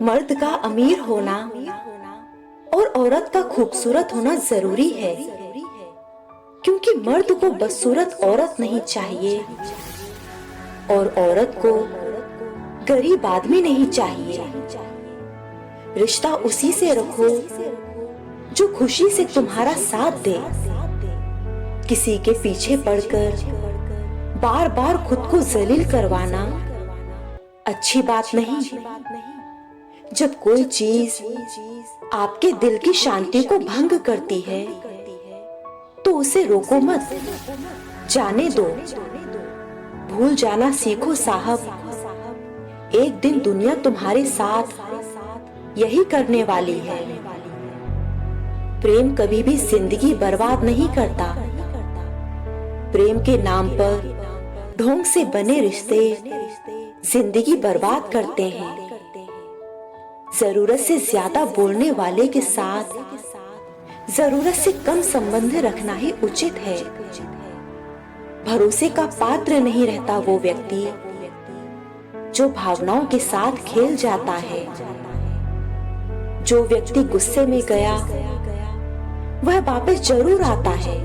मर्द का अमीर होना और औरत का खूबसूरत होना जरूरी है, क्योंकि मर्द को बदसूरत औरत नहीं चाहिए और औरत को गरीब आदमी नहीं चाहिए। रिश्ता उसी से रखो जो खुशी से तुम्हारा साथ दे। किसी के पीछे पड़कर बार बार खुद को जलील करवाना अच्छी बात नहीं। जब कोई चीज आपके दिल की शांति को भंग करती है तो उसे रोको मत, जाने दो। भूल जाना सीखो साहब, एक दिन दुनिया तुम्हारे साथ यही करने वाली है। प्रेम कभी भी जिंदगी बर्बाद नहीं करता। प्रेम के नाम पर ढोंग से बने रिश्ते जिंदगी बर्बाद करते हैं। जरूरत से ज्यादा बोलने वाले के साथ जरूरत से कम संबंध रखना ही उचित है। भरोसे का पात्र नहीं रहता वो व्यक्ति जो भावनाओं के साथ खेल जाता है। जो व्यक्ति गुस्से में गया वह वापस जरूर आता है,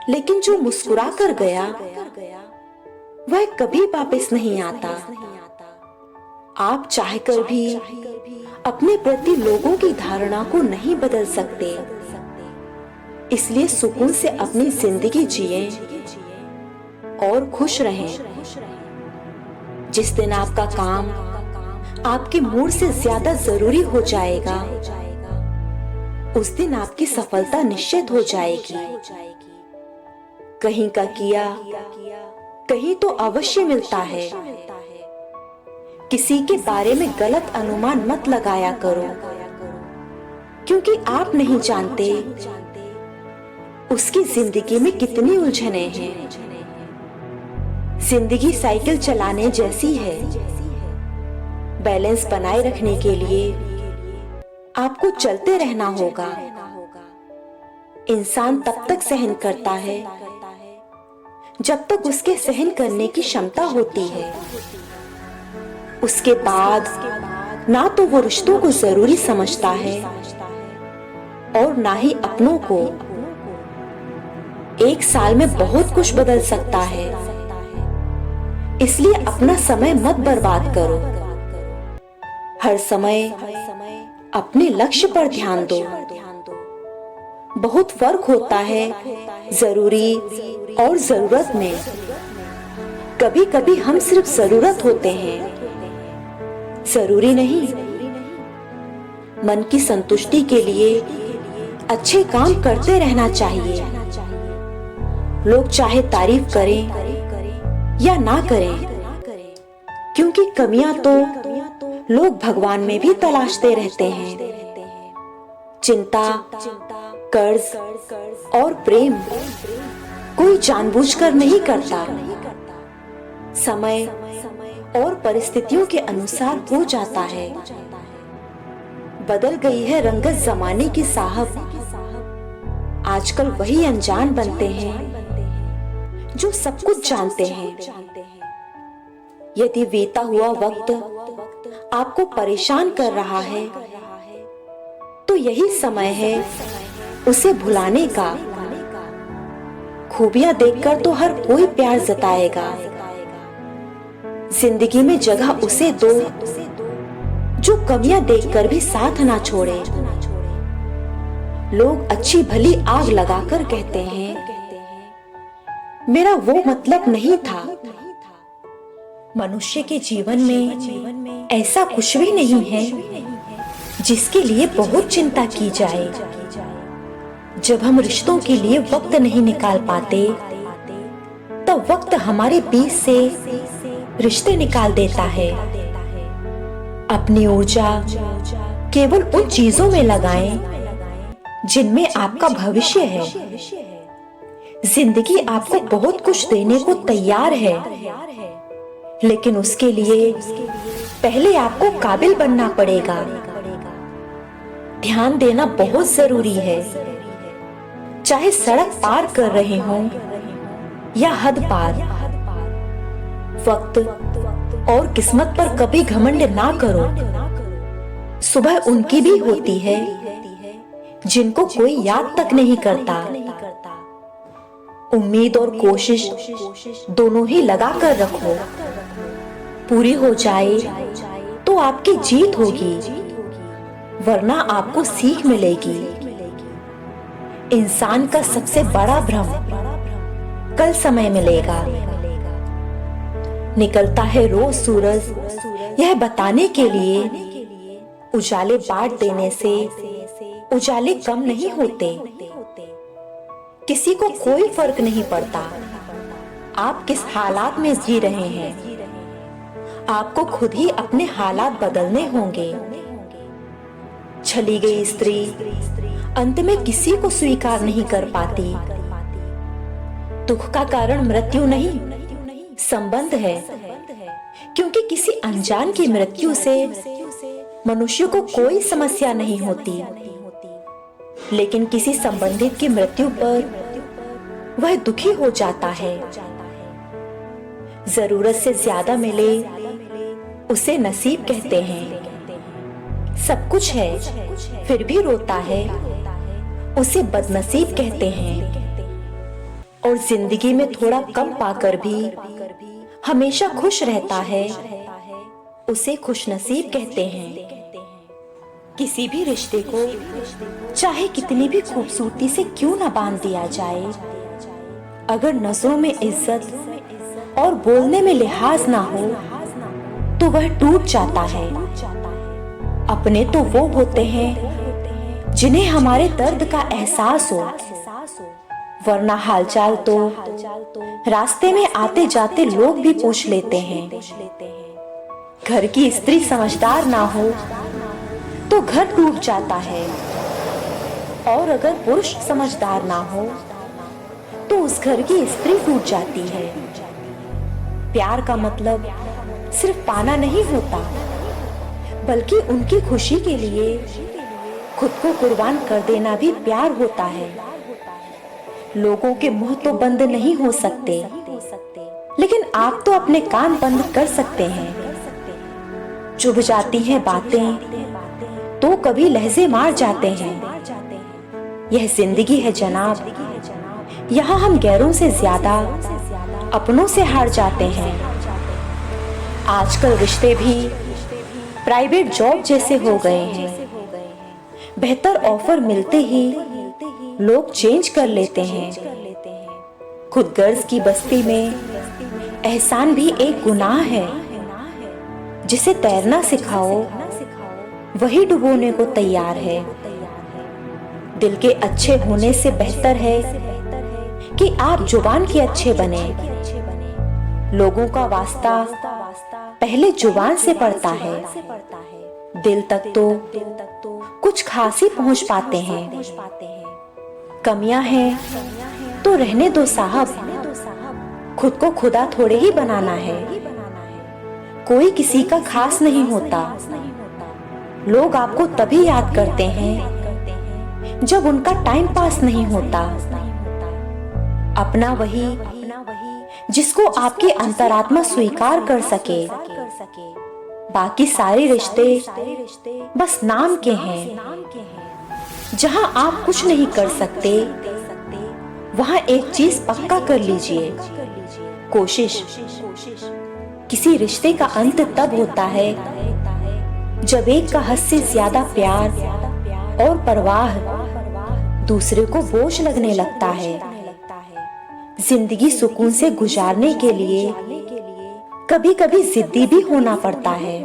लेकिन जो मुस्कुरा कर गया वह कभी वापस नहीं आता। आप चाहकर भी अपने प्रति लोगों की धारणा को नहीं बदल सकते, इसलिए सुकून से अपनी जिंदगी जिएं और खुश रहें। जिस दिन आपका काम आपके मूड से ज्यादा जरूरी हो जाएगा, उस दिन आपकी सफलता निश्चित हो जाएगी। कहीं का किया कहीं तो अवश्य मिलता है। किसी के बारे में गलत अनुमान मत लगाया करो, क्योंकि आप नहीं जानते उसकी जिंदगी में कितनी उलझनें हैं। जिंदगी साइकिल चलाने जैसी है। बैलेंस बनाए रखने के लिए आपको चलते रहना होगा। इंसान तब तक सहन करता है जब तक उसके सहन करने की क्षमता होती है। उसके बाद ना तो वो रिश्तों को जरूरी समझता है और ना ही अपनों को। एक साल में बहुत कुछ बदल सकता है, इसलिए अपना समय मत बर्बाद करो। हर समय अपने लक्ष्य पर ध्यान दो। बहुत फर्क होता है जरूरी और जरूरत में। कभी कभी हम सिर्फ जरूरत होते हैं, जरूरी नहीं। मन की संतुष्टि के लिए अच्छे काम करते रहना चाहिए। लोग चाहे तारीफ करें या ना करें, क्योंकि कमियां तो लोग भगवान में भी तलाशते रहते हैं। चिंता, कर्ज और प्रेम कोई जानबूझकर नहीं करता। समय और परिस्थितियों के अनुसार हो जाता है। बदल गई है रंगत जमाने की साहब। आजकल वही अनजान बनते हैं जो सब कुछ जानते हैं। यदि बीता हुआ वक्त आपको परेशान कर रहा है तो यही समय है उसे भुलाने का। खूबियां देखकर तो हर कोई प्यार जताएगा। जिंदगी में जगह उसे दो जो कमियां देखकर भी साथ ना छोड़े। लोग अच्छी भली आग लगाकर कहते हैं मेरा वो मतलब नहीं था। मनुष्य के जीवन में ऐसा कुछ भी नहीं है जिसके लिए बहुत चिंता की जाए। जब हम रिश्तों के लिए वक्त नहीं निकाल पाते, तब वक्त हमारे बीच से रिश्ते निकाल देता है। अपनी ऊर्जा केवल उन चीजों में लगाएं जिनमें आपका भविष्य है। जिंदगी आपको बहुत कुछ देने को तैयार है, लेकिन उसके लिए पहले आपको काबिल बनना पड़ेगा। ध्यान देना बहुत जरूरी है। चाहे सड़क पार कर रहे हों या हद पार। वक्त और किस्मत पर कभी घमंड ना करो। सुबह उनकी भी होती है जिनको कोई याद तक नहीं करता। उम्मीद और कोशिश दोनों ही लगा कर रखो, पूरी हो जाए तो आपकी जीत होगी, वरना आपको सीख मिलेगी। इंसान का सबसे बड़ा भ्रम कल समय मिलेगा। निकलता है रोज सूरज यह बताने के लिए, उजाले बांट देने से उजाले कम नहीं होते। किसी को कोई फर्क नहीं पड़ता आप किस हालात में जी रहे हैं, आपको खुद ही अपने हालात बदलने होंगे। छली गई स्त्री अंत में किसी को स्वीकार नहीं कर पाती। दुख का कारण मृत्यु नहीं, संबंध है, क्योंकि किसी अनजान की मृत्यु से मनुष्य को कोई समस्या नहीं होती, लेकिन किसी संबंधित की मृत्यु पर वह दुखी हो जाता है। जरूरत से ज्यादा मिले उसे नसीब कहते हैं। सब कुछ है फिर भी रोता है उसे बदनसीब कहते हैं। और जिंदगी में थोड़ा कम पाकर भी हमेशा खुश रहता है उसे खुशनसीब कहते हैं। किसी भी रिश्ते को चाहे कितनी भी खूबसूरती से क्यों न बांध दिया जाए, अगर नजरों में इज्जत और बोलने में लिहाज ना हो तो वह टूट जाता है। अपने तो वो होते हैं जिन्हें हमारे दर्द का एहसास हो, वरना हालचाल तो रास्ते में आते जाते लोग भी पूछ लेते हैं। घर की स्त्री समझदार ना हो तो घर टूट जाता है, और अगर पुरुष समझदार ना हो तो उस घर की स्त्री टूट जाती है। प्यार का मतलब सिर्फ पाना नहीं होता, बल्कि उनकी खुशी के लिए खुद को कुर्बान कर देना भी प्यार होता है। लोगों के मुंह तो बंद नहीं हो सकते, लेकिन आप तो अपने कान बंद कर सकते हैं। चुभ जाती हैं बातें तो कभी लहजे मार जाते हैं। यह जिंदगी है जनाब, यहाँ हम गैरों से ज्यादा अपनों से हार जाते हैं। आजकल रिश्ते भी प्राइवेट जॉब जैसे हो गए हैं। बेहतर ऑफर मिलते ही लोग चेंज कर लेते हैं। खुद गर्ज की बस्ती में एहसान भी एक गुनाह है। जिसे तैरना सिखाओ वही डुबोने को तैयार है। दिल के अच्छे होने से बेहतर है कि आप जुबान के अच्छे बने। लोगों का वास्ता पहले जुबान से पड़ता है, दिल तक तो कुछ खास ही पहुंच पाते हैं। कमियां हैं तो रहने दो साहब, खुद को खुदा थोड़े ही बनाना है। कोई किसी का खास नहीं होता। लोग आपको तभी याद करते हैं जब उनका टाइम पास नहीं होता। अपना वही जिसको आपकी अंतरात्मा स्वीकार कर सके। बाकी सारे रिश्ते बस नाम के हैं। जहां आप कुछ नहीं कर सकते वहां एक चीज पक्का कर लीजिए, कोशिश। किसी रिश्ते का अंत तब होता है जब एक का हद से ज्यादा प्यार और परवाह दूसरे को बोझ लगने लगता है। जिंदगी सुकून से गुजारने के लिए कभी कभी जिद्दी भी होना पड़ता है।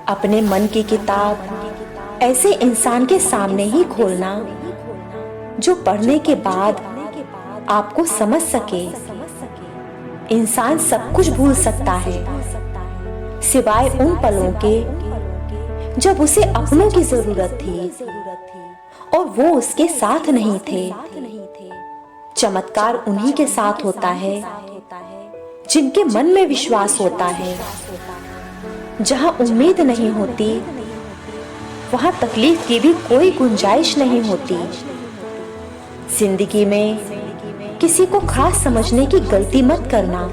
अपने मन की किताब ऐसे इंसान के सामने ही खोलना जो पढ़ने के बाद आपको समझ सके। इंसान सब कुछ भूल सकता है सिवाय उन पलों के जब उसे अपनों की जरूरत थी और वो उसके साथ नहीं थे। चमत्कार उन्हीं के साथ होता है जिनके मन में विश्वास होता है। जहां उम्मीद नहीं होती वहां तकलीफ की भी कोई गुंजाइश नहीं होती। जिंदगी में किसी को खास समझने की गलती मत करना,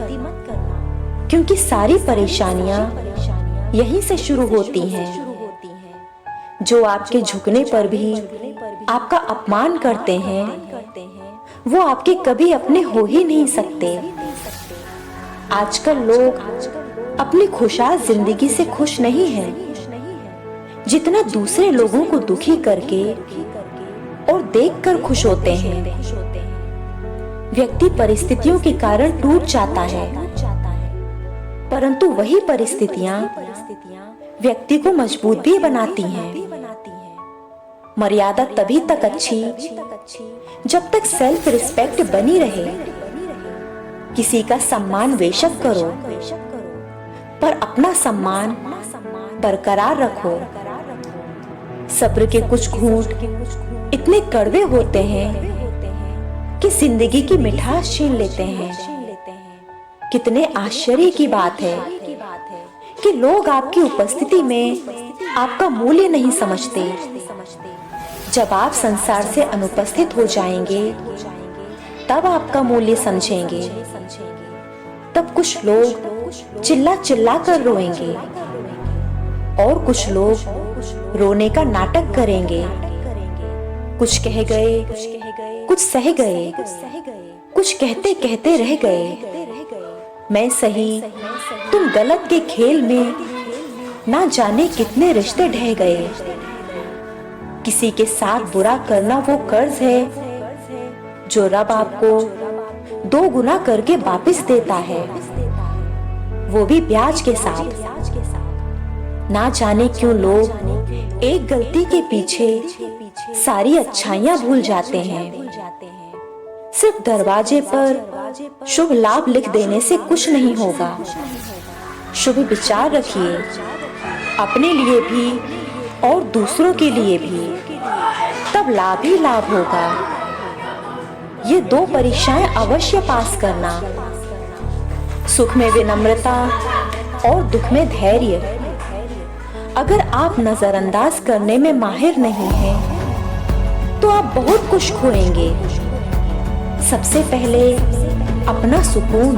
क्योंकि सारी परेशानियां यहीं से शुरू होती हैं। जो आपके झुकने पर भी आपका अपमान करते हैं, वो आपके कभी अपने हो ही नहीं सकते। आजकल लोग अपनी खुशहाल जिंदगी से खुश नहीं हैं, जितना दूसरे लोगों को दुखी करके और देखकर खुश होते हैं। व्यक्ति परिस्थितियों के कारण टूट जाता है, परंतु वही परिस्थितियां व्यक्ति को मजबूत भी बनाती हैं। मर्यादा तभी तक अच्छी जब तक सेल्फ रिस्पेक्ट बनी रहे। किसी का सम्मान बेशक करो, पर अपना सम्मान बरकरार रखो। सब्र के कुछ घूंट इतने कड़वे होते हैं कि जिंदगी की मिठास छीन लेते हैं। कितने आश्चर्य की बात है कि लोग आपकी उपस्थिति में आपका मूल्य नहीं समझते। जब आप संसार से अनुपस्थित हो जाएंगे, तब आपका मूल्य समझेंगे। तब कुछ लोग चिल्ला चिल्ला कर रोएंगे और कुछ लोग रोने का नाटक करेंगे। कुछ कह गए, कुछ सह गए, कुछ कहते कहते रह गए। मैं सही तुम गलत के खेल में ना जाने कितने रिश्ते ढह गए। किसी के साथ बुरा करना वो कर्ज है जो रब आपको 2 गुना करके वापस देता है, वो भी ब्याज के साथ। ना जाने क्यों लोग एक गलती के पीछे सारी अच्छाइयां भूल जाते हैं। सिर्फ दरवाजे पर शुभ लाभ लिख देने से कुछ नहीं होगा। शुभ विचार रखिए, अपने लिए भी और दूसरों के लिए भी, तब लाभ ही लाभ होगा। ये 2 परीक्षाएं अवश्य पास करना, सुख में विनम्रता और दुख में धैर्य। अगर आप नजरअंदाज करने में माहिर नहीं हैं, तो आप बहुत कुछ खोएंगे। सबसे पहले अपना सुकून,